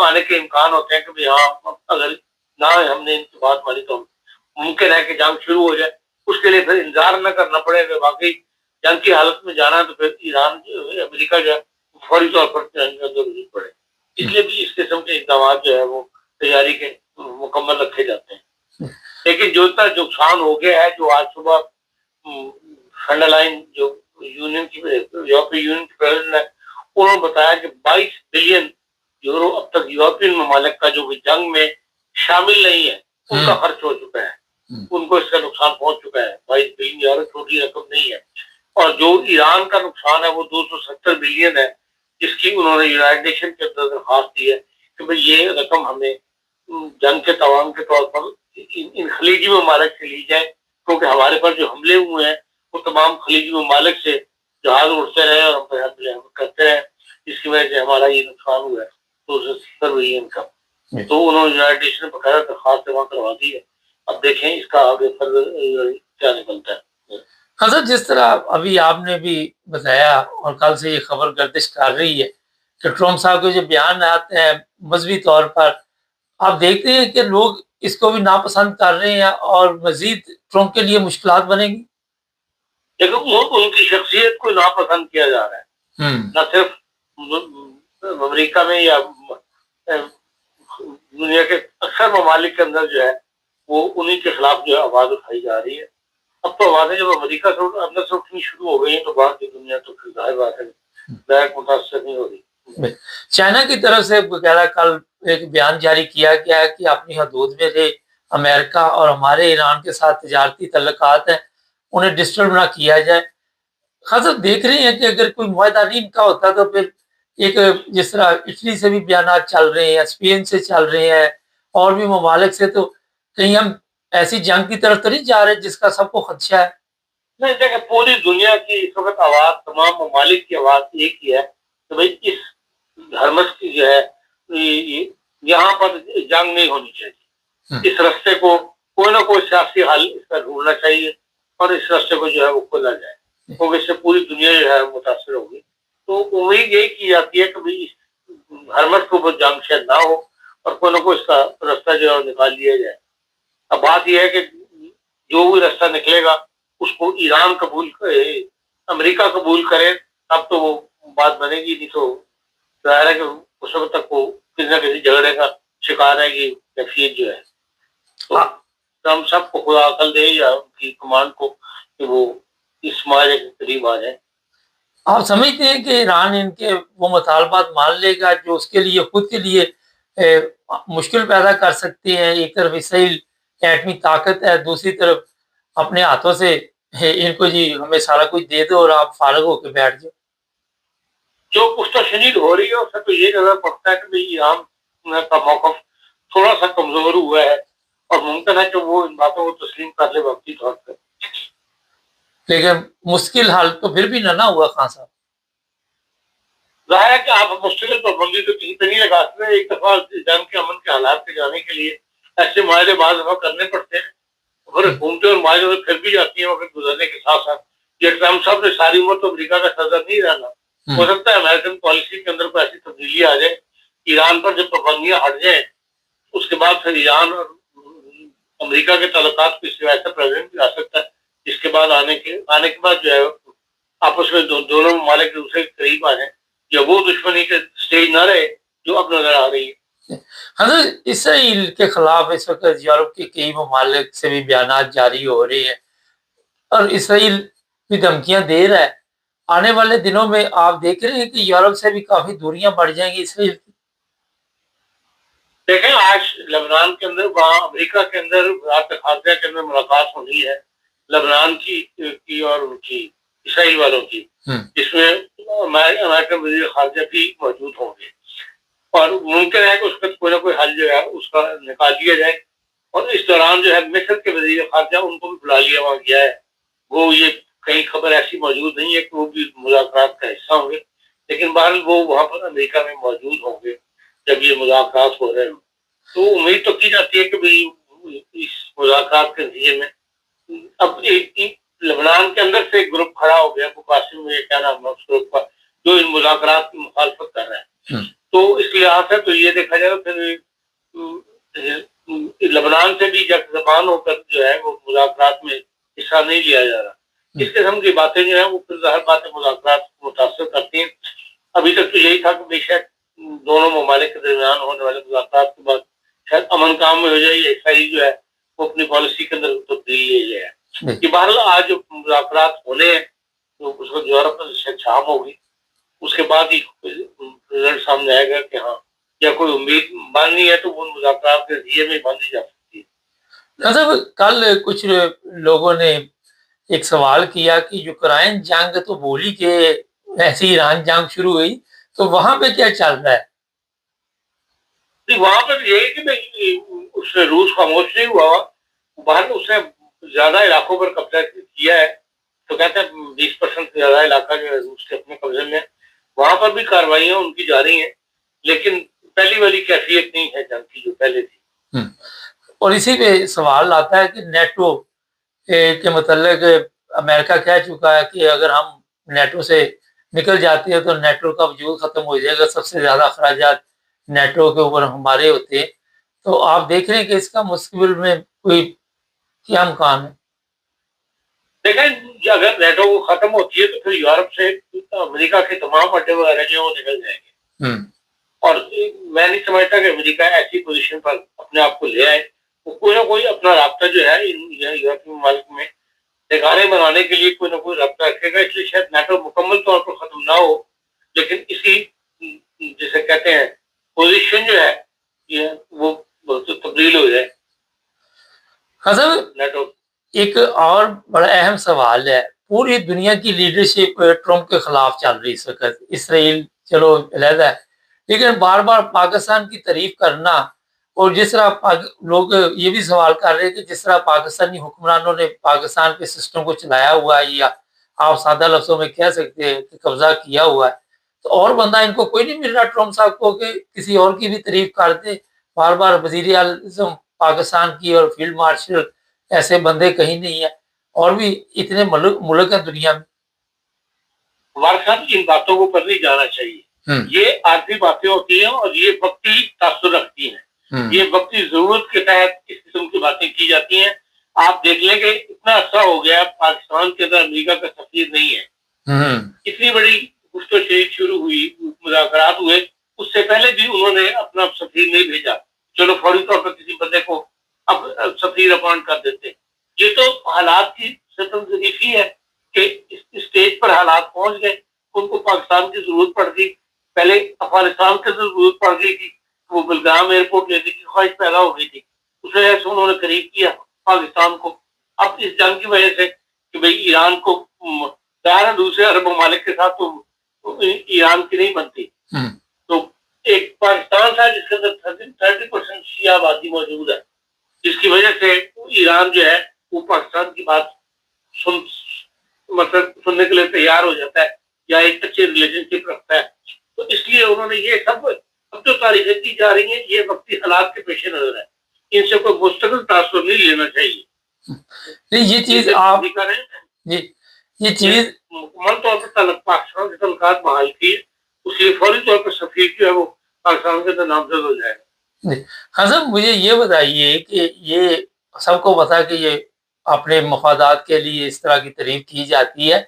آنے کے امکان ہوتے ہیں کہ ہاں اگر نہ ہم نے ان کی بات مانی تو ممکن ہے کہ جنگ شروع ہو جائے. اس کے لیے پھر انتظار نہ کرنا پڑے. اگر واقعی جنگ کی حالت میں جانا ہے تو پھر ایران امریکہ جو ہے فوری طور پر جنگ کے اندر ضرورت پڑے. اس لیے بھی اس قسم کے اقدامات جو ہے وہ تیاری کے مکمل رکھے جاتے ہیں. لیکن جو اتنا نقصان ہو گیا ہے, جو آج صبح فنڈر لائن جو یونین کی یورپی یونین کی پریزیڈنٹ ہے, انہوں نے بتایا کہ 22 بلین یورو اب تک یورپین ممالک کا جو جنگ میں شامل نہیں ہے ان کا خرچ ہو چکا ہے. ان کو اس کا نقصان پہنچ چکا ہے. 22 بلین یورو چھوٹی رقم نہیں ہے. اور جو ایران کا نقصان ہے وہ 270 بلین ہے, جس کی انہوں نے یونائٹڈ نیشن کے اندر درخواست دی ہے کہ بھئی یہ رقم ہمیں جنگ کے توان کے طور پر ان خلیجی ممالک سے لی جائے, کیونکہ ہمارے پر جو حملے ہوئے ہیں وہ تمام خلیجی ممالک سے جہاز اڑتے رہے اور ہم پر حملے کرتے رہے, جس کی وجہ سے ہمارا یہ نقصان ہوا ہے 270 بلین کا. تو انہوں نے یونائٹڈ نیشن پر بقاعدہ درخواست جمع کروا دی ہے. اب دیکھیں اس کا آگے کیا نکلتا ہے. حضرت جس طرح ابھی آپ نے بھی بتایا اور کل سے یہ خبر گردش کر رہی ہے کہ ٹرمپ صاحب کے جو بیان آتے ہیں مذہبی طور پر, آپ دیکھتے ہیں کہ لوگ اس کو بھی ناپسند کر رہے ہیں اور مزید ٹرمپ کے لیے مشکلات بنیں گی. لیکن ان کی شخصیت کو ناپسند کیا جا رہا ہے, نہ صرف امریکہ میں یا دنیا کے اکثر ممالک کے اندر جو ہے وہ انہی کے خلاف جو ہے آواز اٹھائی جا رہی ہے. اب تو آوازیں جب امریکہ سے اندر سے اٹھنی شروع ہو گئی ہیں تو باہر کی دنیا تو پھر ظاہر بات ہے ڈائریکٹ متاثر نہیں ہو رہی. چائنا کی طرف سے وغیرہ کل ایک بیان جاری کیا گیا ہے کہ اپنی حدود میں رہے امریکہ اور ہمارے ایران کے ساتھ تجارتی تعلقات ہیں انہیں ڈسٹرب نہ کیا جائے. حضرت دیکھ رہے ہیں کہ اگر کوئی معاہدہ نہیں ان کا ہوتا تو پھر ایک جس طرح اٹلی سے بھی بیانات چل رہے ہیں, اسپین سے چل رہے ہیں اور بھی ممالک سے, تو کہیں ہم ایسی جنگ کی طرف تو نہیں جا رہے جس کا سب کو خدشہ ہے. نہیں دیکھیں, پوری دنیا کی اس وقت آواز, تمام ممالک کی آواز ایک ہی ہے کہ بھائی اس ہرمس کی جو ہے یہاں پر جنگ نہیں ہونی چاہیے. اس رستے کو کوئی نہ کوئی سیاسی حل اس کا ڈھونڈنا چاہیے اور اس رستے کو جو ہے وہ کھولا جائے, کیونکہ اس سے پوری دنیا جو ہے متاثر ہوگی. تو امید یہی کی جاتی ہے کہ بھائی ہرمس کو جنگ شاید نہ ہو اور کوئی نہ کوئی اس کا رستہ جو ہے نکال لیا جائے. اب بات یہ ہے کہ جو بھی رستہ نکلے گا اس کو ایران قبول کرے, امریکہ قبول کرے, اب تو وہ بات بنے گی. نہیں تو ظاہر ہے کہ اس وقت تک وہ کسی نہ کسی جھگڑے کا شکار ہے کہ کیفیت جو ہے. تو ہم سب کو خدا عقل دے یا ان کی کمانڈ کو کہ وہ اس معاہدے کے قریب آ جائیں. آپ سمجھتے ہیں کہ ایران ان کے وہ مطالبات مان لے گا جو اس کے لیے خود کے لیے مشکل پیدا کر سکتے ہیں؟ ایک طرف اسرائیل ایٹمی طاقت ہے, دوسری طرف اپنے ہاتھوں سے ان کو جی ہمیں سارا کچھ دے دو اور آپ فارغ ہو کے بیٹھ جاؤ. جو پشتہ شنید ہو رہی ہے اس سے تو یہ نظر پڑتا ہے کہ ایران کا موقف تھوڑا سا کمزور ہوا ہے اور ممکن ہے کہ وہ ان باتوں کو تسلیم کر لے وقتی طور پر. لیکن مشکل حال تو پھر بھی نہ ہوا خان صاحب. ظاہر ہے کہ آپ مستقل پابندی تو کہیں پہ نہیں لگا سکتے. ایک دفعہ جنگ کے امن کے حالات پہ جانے کے لیے ایسے معاہدے بعض دفعہ کرنے پڑتے ہیں, اور حکومتیں اور معاہدے پھر بھی جاتی ہیں وقت گزرنے کے ساتھ ساتھ. یہ ٹرمپ صاحب نے ساری عمر تو امریکہ کا صدر نہیں رہنا, ہو سکتا ہے امریکن پالیسی کے اندر کوئی ایسی تبدیلی آ جائے, ایران پر جب پابندیاں ہٹ جائیں اس کے بعد پھر ایران اور امریکہ کے تعلقات کو اس سے ایسا پریزیڈنٹ بھی آ سکتا ہے جس کے بعد آنے کے بعد جو ہے آپس میں دونوں ممالک ایک دوسرے کے قریب آ جائیں, یا وہ دشمنی کے سٹیج نہ رہے جو اب نظر آ رہی ہے. حضرت اسرائیل کے خلاف اس وقت یورپ کے کئی ممالک سے بھی بیانات جاری ہو رہے ہیں اور اسرائیل بھی دھمکیاں دے رہا ہے. آنے والے دنوں میں آپ دیکھ رہے ہیں کہ یورپ سے بھی کافی دوریاں بڑھ جائیں گی اسرائیل کی. دیکھیں آج لبنان کے اندر, وہاں امریکہ کے اندر وزارت خارجہ کے اندر ملاقات ہونی ہے لبنان کی اور ان کی اسرائیل والوں کی, جس میں امریکن وزیر خارجہ بھی موجود ہوں گے, اور ممکن ہے کہ اس کا کوئی نہ کوئی حل جو ہے اس کا نکال لیا جائے. اور اس دوران جو ہے مصر کے وزیر خارجہ ان کو بھی بلا لیا وہاں گیا ہے. وہ یہ کہیں خبر ایسی موجود نہیں ہے کہ وہ بھی مذاکرات کا حصہ ہوں گے, لیکن بہرحال وہ وہاں پر امریکہ میں موجود ہوں گے جب یہ مذاکرات ہو رہے ہوں. تو امید تو کی جاتی ہے کہ بھئی اس مذاکرات کے نتیجے میں اب لبنان کے اندر سے ایک گروپ کھڑا ہو گیا, ابو قاسم میں کیا نام ہے اس گروپ کا, جو ان مذاکرات کی مخالفت کر رہا ہے. تو اس لحاظ سے تو یہ دیکھا جائے پھر لبنان سے بھی یک زبان ہو کر جو ہے وہ مذاکرات میں حصہ نہیں لیا جا رہا. اس قسم کی باتیں جو ہیں وہ پھر ظاہر باتیں مذاکرات کو متاثر کرتی ہیں. ابھی تک تو یہی تھا کہ بے شک دونوں ممالک کے درمیان ہونے والے مذاکرات کے بعد شاید امن کام میں ہو جائے, عیسائی جو ہے وہ اپنی پالیسی کے اندر تبدیلی لے جائے. کہ بہرحال آج جو مذاکرات ہونے ہیں تو اس کو یورپ میں شاید شام ہوگی, اس کے بعد ہی رزلٹ سامنے آئے گا کہ ہاں یا کوئی امید باندھنی ہے تو وہ مذاکرات کے ذریعے میں باندھی جا سکتی ہے. مطلب کل کچھ لوگوں نے ایک سوال کیا کہ یوکرائن جنگ تو بولی کہ ایسی ایران جنگ شروع ہوئی, تو وہاں پہ کیا چل رہا ہے؟ وہاں پر یہی کہ اس نے روس خاموش نہیں ہوا, باہر اس نے زیادہ علاقوں پر قبضہ کیا ہے. تو کہتے ہیں 20% سے زیادہ علاقہ جو ہے روس کے اپنے قبضے میں, وہاں پر بھی کارروائیاں ان کی جاری ہیں, لیکن پہلی والی کیفیت نہیں ہے جنگ کی جو پہلے تھی. اور اسی پہ سوال آتا ہے کہ نیٹو کے متعلق امریکہ کہہ چکا ہے کہ اگر ہم نیٹو سے نکل جاتے ہیں تو نیٹو کا وجود ختم ہو جائے گا, سب سے زیادہ اخراجات نیٹو کے اوپر ہمارے ہوتے ہیں. تو آپ دیکھ رہے ہیں کہ اس کا مستقبل میں کوئی کیا امکان ہے؟ دیکھیں اگر نیٹو ختم ہوتی ہے تو پھر یورپ سے امریکہ کے تمام اڈے وغیرہ جو وہ نکل جائیں گے. اور میں نہیں سمجھتا کہ امریکہ ایسی پوزیشن پر اپنے آپ کو لے آئے. وہ کوئی نہ کوئی اپنا رابطہ جو ہے یورپی ممالک میں ٹھکانے بنانے کے لیے کوئی نہ کوئی رابطہ رکھے گا. اس لیے شاید نیٹو مکمل طور پر ختم نہ ہو, لیکن اسی جسے کہتے ہیں پوزیشن جو ہے یہ وہ تبدیل ہو جائے. نیٹو ایک اور بڑا اہم سوال ہے, پوری دنیا کی لیڈرشپ ٹرمپ کے خلاف چل رہی اس وقت. اسرائیل چلو علیحدہ ہے, لیکن بار بار پاکستان کی تعریف کرنا, اور جس طرح لوگ یہ بھی سوال کر رہے ہیں کہ جس طرح پاکستانی حکمرانوں نے پاکستان کے سسٹم کو چلایا ہوا ہے, یا آپ سادہ لفظوں میں کہہ سکتے ہیں کہ قبضہ کیا ہوا ہے, تو اور بندہ ان کو کوئی نہیں مل رہا ٹرمپ صاحب کو کہ کسی اور کی بھی تعریف کر دے. بار بار وزیر اعظم پاکستان کی اور فیلڈ مارشل ایسے بندے کہیں نہیں ہیں, اور بھی اتنے ملک ہیں دنیا میں. ہمارے ساتھ ان باتوں کو پر نہیں جانا چاہیے. یہ عارضی باتیں ہوتی ہیں اور یہ وقتی تاثر رکھتی ہیں. یہ وقتی ضرورت کے تحت اس قسم کی باتیں کی جاتی ہیں. آپ دیکھ لیں کہ اتنا عرصہ ہو گیا پاکستان کے اندر امریکہ کا سفیر نہیں ہے. اتنی بڑی گفت و شنید شروع ہوئی, مذاکرات ہوئے, اس سے پہلے بھی انہوں نے اپنا سفیر نہیں بھیجا. چلو فوری طور پر کسی بندے کو اب سفیر اپوائنٹ کر دیتے. یہ تو حالات کی ستم ظریفی ہے کہ اس اسٹیج پر حالات پہنچ گئے. ان کو پاکستان کی ضرورت پڑ گئی, پہلے افغانستان کی ضرورت پڑ گئی تھی, وہ بلگام ایئرپورٹ لینے کی خواہش پیدا ہو گئی تھی, اس وجہ سے انہوں نے قریب کیا پاکستان کو. اب اس جنگ کی وجہ سے کہ بھئی ایران کو ظاہر ہے دوسرے عرب ممالک کے ساتھ تو ایران کی نہیں بنتی, تو ایک پاکستان تھا جس کے اندر 30% شیعہ آبادی موجود ہے, جس کی وجہ سے ایران جو ہے وہ پاکستان کی بات مطلب سننے کے لیے تیار ہو جاتا ہے یا ایک اچھے ریلیشن شپ رکھتا ہے. تو اس لیے انہوں نے یہ سب اب جو تاریخیں کی جا رہی ہیں یہ وقتی حالات کے پیش نظر ہے, ان سے کوئی مستقل تاثر نہیں لینا چاہیے. یہ چیز آپ یہ چیز مکمل طور پر پاکستان سے تعلقات بحال کی, اس لیے فوری طور پر سفیر جو ہے وہ پاکستان کے اندر نامزد ہو جائے. حسن مجھے یہ بتائیے کہ یہ سب کو پتا کہ یہ اپنے مفادات کے لیے اس طرح کی تعریف کی جاتی ہے,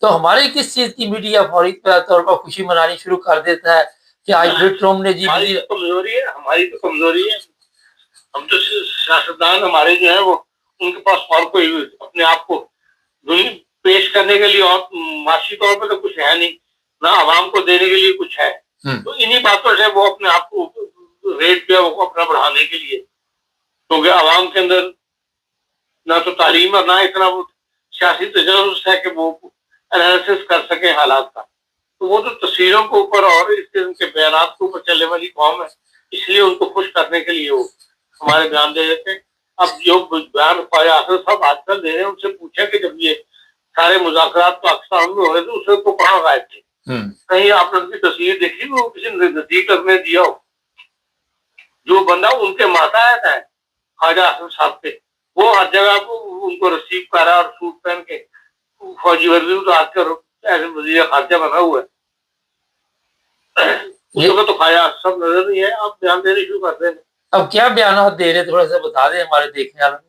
تو ہماری کس چیز کی میڈیا فوری طور پر خوشی منانی شروع کر دیتا ہے کہ آج بھی ٹرمپ نے ہماری تو کمزوری ہے. ہم تو سیاستدان ہمارے جو ہے وہ ان کے پاس اور کوئی اپنے آپ کو پیش کرنے کے لیے اور معاشی طور پہ تو کچھ ہے نہیں, نہ عوام کو دینے کے لیے کچھ ہے. تو انہی باتوں سے وہ اپنے آپ کو ریٹ جو ہے وہ اپنا بڑھانے کے لیے, کیونکہ عوام کے اندر نہ تو تعلیم اور نہ اتنا وہ سیاسی تجسس ہے کہ وہ انالیسس کر سکیں حالات کا. تو وہ تو تصویروں کے اوپر اور اس قسم کے بیانات کے اوپر چلنے والی قوم ہے, اس لیے ان کو خوش کرنے کے لیے وہ ہمارے بیان دے دیتے ہیں. اب جو بیان خواجہ آصف صاحب آج کل دے رہے ہیں ان سے پوچھا کہ جب یہ سارے مذاکرات پاکستان میں ہو رہے تھے اس وقت تو کہاں غائب تھے, کہیں آپ نے ان کی تصویر دیکھی وہ کسی نے نزدیک کرنے دیا ہو. جو بندہ ان کے ماتحت ہے خواجہ آصف صاحب کے, وہ ہر جگہ ان کو ریسیو کر رہا ہے اور سوٹ پہن کے فوجی ورزی اتار کر ایسے وزیر خارجہ بنا ہوا ہے. اس وقت تو خواجہ اشرف نظر نہیں ہے، اب بیان دینے شروع کر دیں۔ اب کیا بیانات دے رہے تھوڑا سا بتا دیں ہمارے دیکھنے والوں کو۔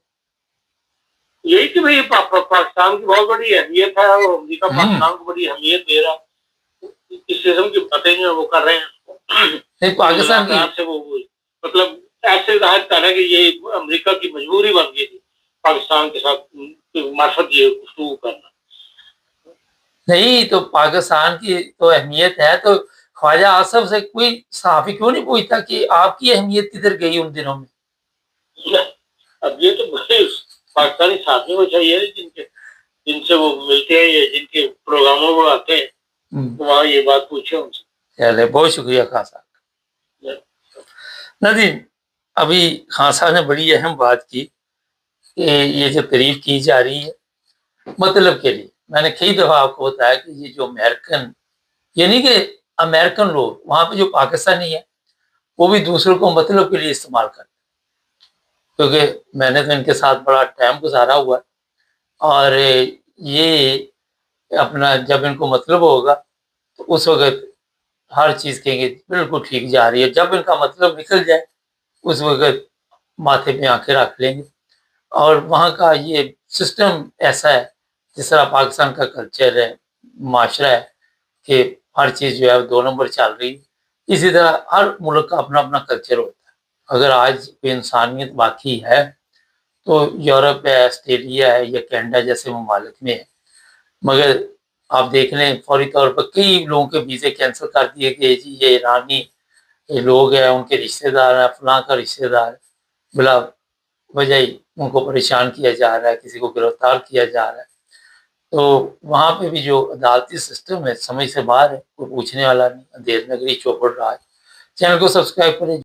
یہی کہ بھائی پاکستان کی بہت بڑی اہمیت ہے اور امریکہ پاکستان کو بڑی اہمیت دے رہا، اس قسم کی باتیں جو وہ کر رہے ہیں پاکستان کی سے، وہ مطلب ایسے ظاہر کر رہے ہیں کہ یہ امریکہ کی مجبوری بن گئی تھی پاکستان کے ساتھ معرفت یہ گفتگو کرنا۔ نہیں تو پاکستان کی تو اہمیت ہے، تو خواجہ آصف سے کوئی صحافی کیوں نہیں پوچھتا کہ آپ کی اہمیت کدھر گئی ان دنوں میں؟ اب یہ تو پاکستانی صحافیوں کو چاہیے جن سے وہ ملتے ہیں یا جن کے پروگراموں میں آتے ہیں وہاں یہ بات پوچھے ان سے۔ چلے بہت شکریہ خان صاحب۔ ناظرین، ابھی خان صاحب نے بڑی اہم بات کی کہ یہ جو تعریف کی جا رہی ہے مطلب کے لیے، میں نے کئی دفعہ آپ کو بتایا کہ یہ جو امریکن، یعنی کہ امریکن لوگ وہاں پہ جو پاکستانی ہیں وہ بھی دوسروں کو مطلب کے لیے استعمال کرتے ہیں، کیونکہ میں نے تو ان کے ساتھ بڑا ٹائم گزارا ہوا ہے، اور یہ اپنا جب ان کو مطلب ہوگا تو اس وقت ہر چیز کہیں گے بالکل ٹھیک جا رہی ہے، جب ان کا مطلب نکل جائے اس وقت ماتھے پہ آنکھیں رکھ لیں گے۔ اور وہاں کا یہ سسٹم ایسا ہے، جس طرح پاکستان کا کلچر ہے، معاشرہ ہے کہ ہر چیز جو ہے 2 نمبر چل رہی ہے، اسی طرح ہر ملک کا اپنا اپنا کلچر ہوتا ہے۔ اگر آج کوئی انسانیت باقی ہے تو یورپ ہے، آسٹریلیا ہے یا کینیڈا جیسے ممالک میں ہے، مگر آپ دیکھ لیں فوری طور پر کئی لوگوں کے ویزے کینسل کر دیے کہ جی یہ ایرانی لوگ ہیں، ان کے رشتہ دار ہیں، فلاں کا رشتہ دار، بلا وجہ ہی ان کو پریشان کیا جا رہا ہے، کسی کو گرفتار کیا جا رہا ہے۔ تو وہاں پہ بھی جو عدالتی سسٹم ہے سمجھ سے باہر ہے، کوئی پوچھنے والا نہیں، اندھیر نگری چوپڑ رہا ہے۔ چینل کو سبسکرائب کریں۔